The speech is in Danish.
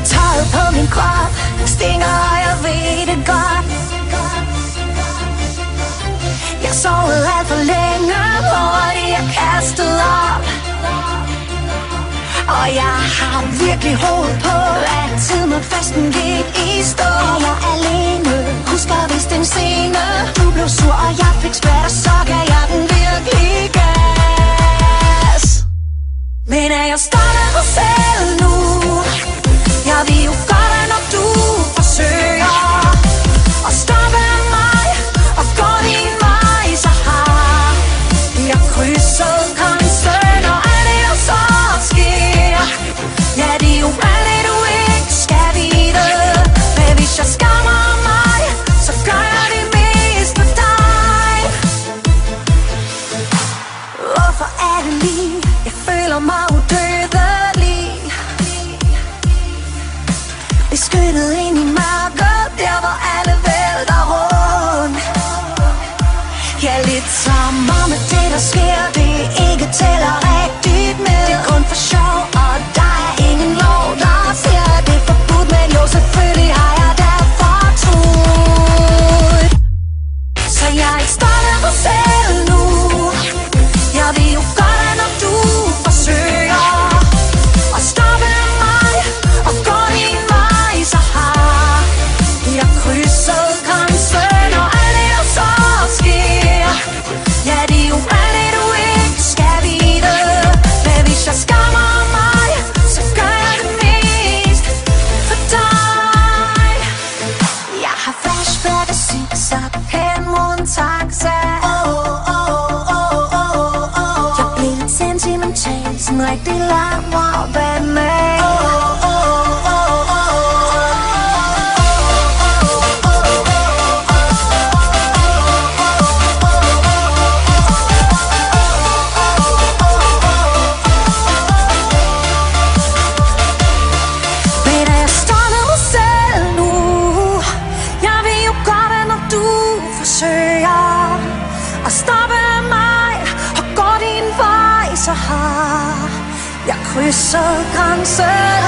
Tøjet på min krop stinger, og jeg ved det godt. Jeg sovede alt for længe, fordi jeg kastede op. Og jeg har virkelig hovedet på, at tiden med festen gik i stå. Er jeg alene, husker vist en scene. Du blev sur, og jeg fik svært, og så gav jeg den virkelig gas. Men er jeg stolt af mig selv nu? Jeg ved jo godt, at når du forsøger at stoppe mig og gå din vej, så har jeg krydset grænsen, og alt det der så sker. Ja, det er jo alt det du ikke skal vide. Men hvis jeg skammer mig, så gør jeg det mest for dig. Hvorfor er det lige, jeg føler mig udødelig? Beskyttet ind i mørket, der hvor alle vælter rundt. Ja, lidt som om at det der sker, det ikke tæller rigtigt med. Det er kun for sjov, og der er ingen lov, der siger, at det er forbudt. Men jo, selvfølgelig har jeg derfor troet. Så jeg er ikke stolt af mig selv nu. Jeg ved jo godt, at når du forsøger at stoppe mig og gå din vej, så har jeg krydset grænsen, og alt det der så sker. Ja, det er jo alt det du ikke skal vide. Men hvis jeg skammer mig, så gør jeg det mest for dig. Jeg har flashback og zigzag hen mod en taxa. Jeg blev lidt sentimental, sådan rigtig lang morgen med. Men er jeg stolt af mig selv nu? Jeg ved jo godt, at når du forsøger at stoppe mig og gå din vej, så har jeg krydset grænsen.